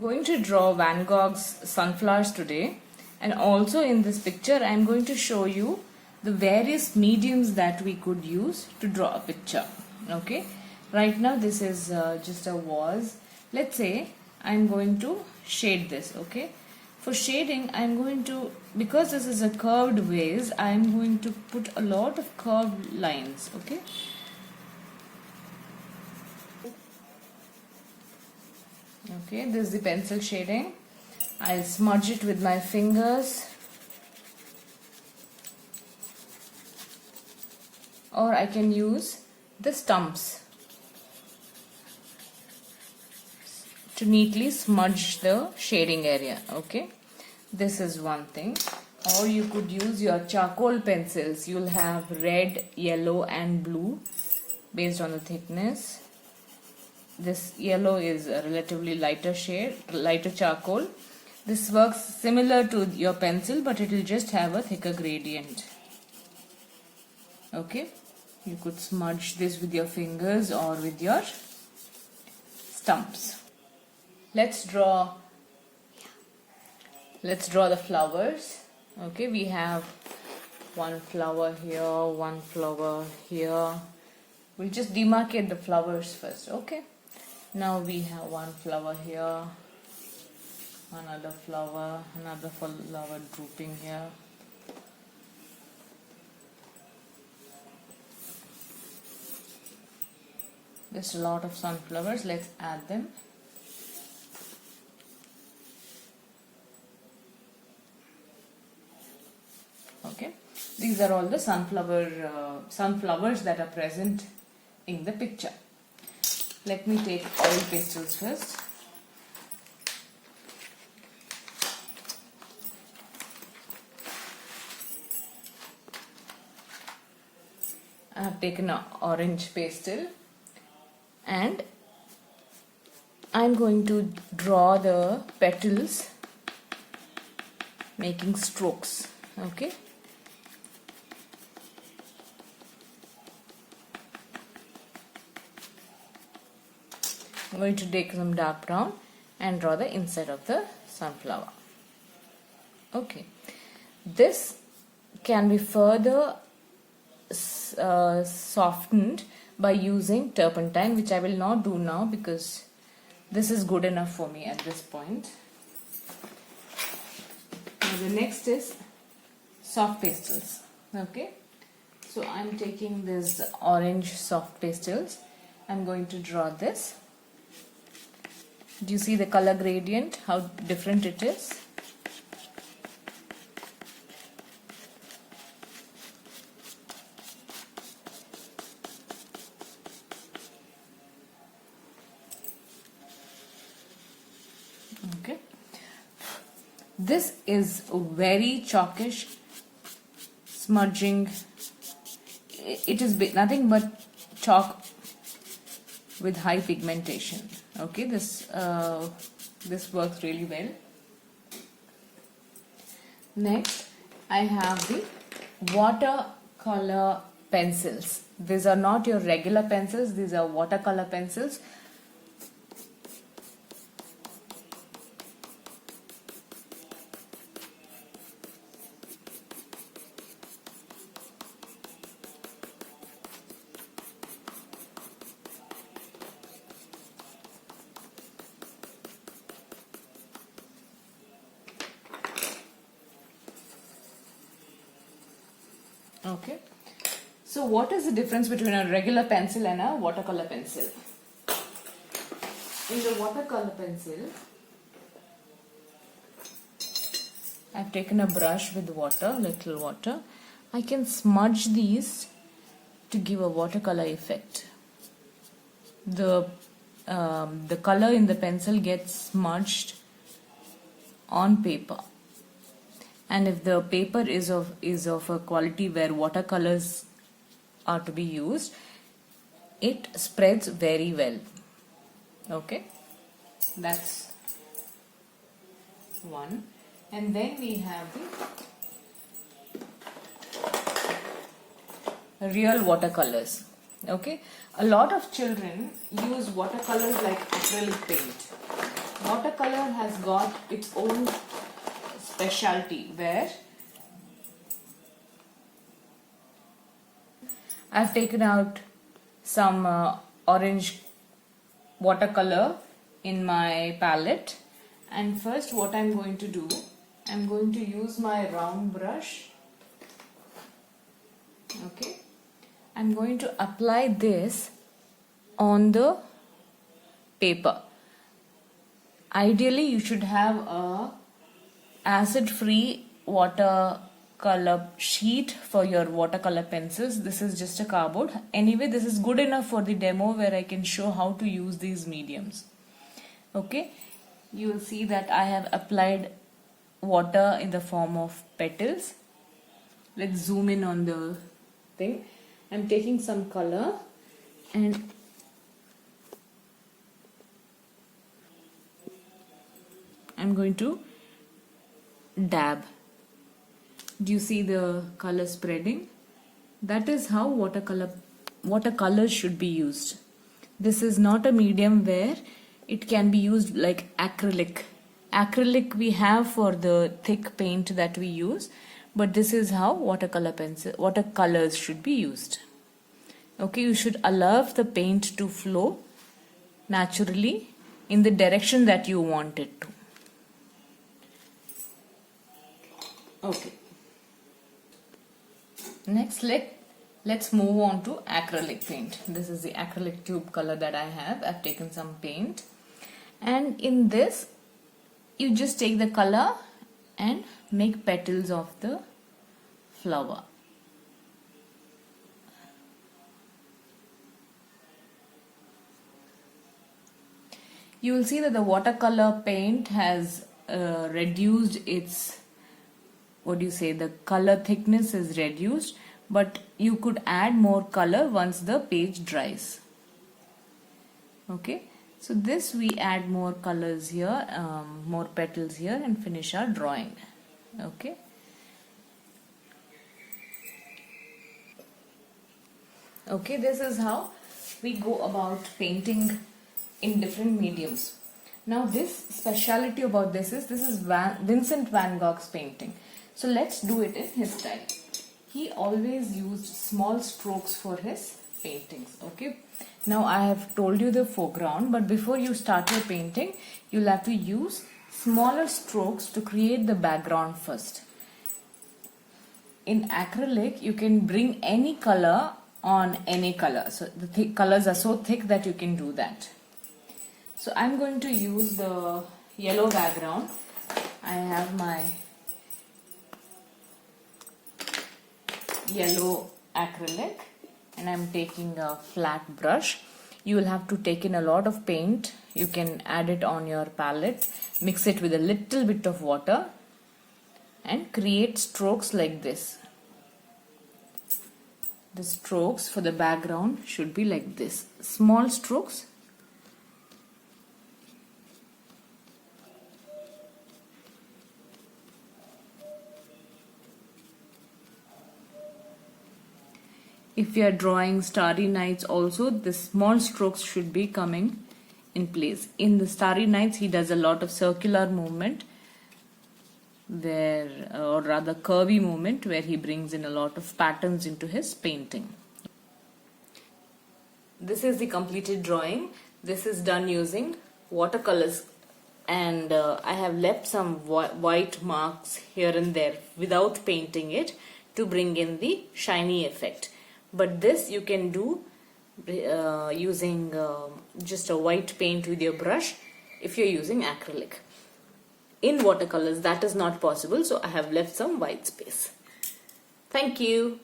Going to draw Van Gogh's sunflowers today, and also in this picture I am going to show you the various mediums that we could use to draw a picture. Okay, right now this is just a vase. Let's say I am going to shade this. Okay, for shading I am going to, because this is a curved vase, I am going to put a lot of curved lines. Okay, this is the pencil shading. I'll smudge it with my fingers, or I can use the stumps to neatly smudge the shading area. Okay, this is one thing. Or you could use your charcoal pencils. You'll have red, yellow and blue based on the thickness. This yellow is a relatively lighter shade, lighter charcoal. This works similar to your pencil, but it will just have a thicker gradient. Okay, you could smudge this with your fingers or with your stumps. Let's draw the flowers. Okay, we have one flower here, one flower here. We'll just demarcate the flowers first. Okay, now we have one flower here, another flower drooping here. There's a lot of sunflowers. Let's add them. Okay, these are all the sunflowers that are present in the picture. Let me take oil pastels first. I have taken an orange pastel and I am going to draw the petals making strokes. Okay, I'm going to take some dark brown and draw the inside of the sunflower. Okay, this can be further softened by using turpentine, which I will not do now because this is good enough for me at this point. Now the next is soft pastels. Okay, so I'm taking this orange soft pastels. I'm going to draw this. Do you see the color gradient, how different it is? Okay, this is very chalkish smudging. It is nothing but chalk with high pigmentation. Okay, this works really well. Next, I have the watercolor pencils. These are not your regular pencils, these are watercolor pencils. Okay, so what is the difference between a regular pencil and a watercolor pencil? In the watercolor pencil, I've taken a brush with water, little water. I can smudge these to give a watercolor effect. The color in the pencil gets smudged on paper. And if the paper is of a quality where watercolors are to be used, it spreads very well. Okay, that's one. And then we have the real watercolors. Okay, a lot of children use watercolors like acrylic paint. watercolor has got its own specialty where I've taken out some orange watercolor in my palette, and first what I'm going to do, I'm going to use my round brush. Okay, I'm going to apply this on the paper. Ideally you should have a acid-free watercolor sheet for your watercolor pencils. This is just a cardboard. Anyway, this is good enough for the demo where I can show how to use these mediums. Okay, you will see that I have applied water in the form of petals. Let's zoom in on the thing. I'm taking some color and I'm going to dab. Do you see the color spreading? That is how watercolors should be used. This is not a medium where it can be used like acrylic. Acrylic we have for the thick paint that we use, but this is how watercolors should be used. Okay, you should allow the paint to flow naturally in the direction that you want it to. Okay. Next, let's move on to acrylic paint. This is the acrylic tube color that I have. I've taken some paint, and in this you just take the color and make petals of the flower. You will see that the watercolor paint has reduced its, the color thickness is reduced, but you could add more color once the page dries. Okay, so this we add more colors here, more petals here, and finish our drawing. Okay. Okay, this is how we go about painting in different mediums. Now this speciality about this is Vincent van Gogh's painting. So let's do it in his style. He always used small strokes for his paintings. Okay. Now I have told you the foreground, but before you start your painting, you'll have to use smaller strokes to create the background first. In acrylic, you can bring any color on any color. So the colors are so thick that you can do that. So I'm going to use the yellow background. I have my yellow acrylic and I'm taking a flat brush. You will have to take in a lot of paint. You can add it on your palette, mix it with a little bit of water and create strokes like this. The strokes for the background should be like this, small strokes. If you are drawing starry nights also, the small strokes should be coming in place. In the starry nights, he does a lot of circular movement, or rather curvy movement, where he brings in a lot of patterns into his painting. This is the completed drawing. This is done using watercolors, and I have left some white marks here and there without painting it to bring in the shiny effect. But this you can do using just a white paint with your brush if you're using acrylic. In watercolors that is not possible, so I have left some white space. Thank you.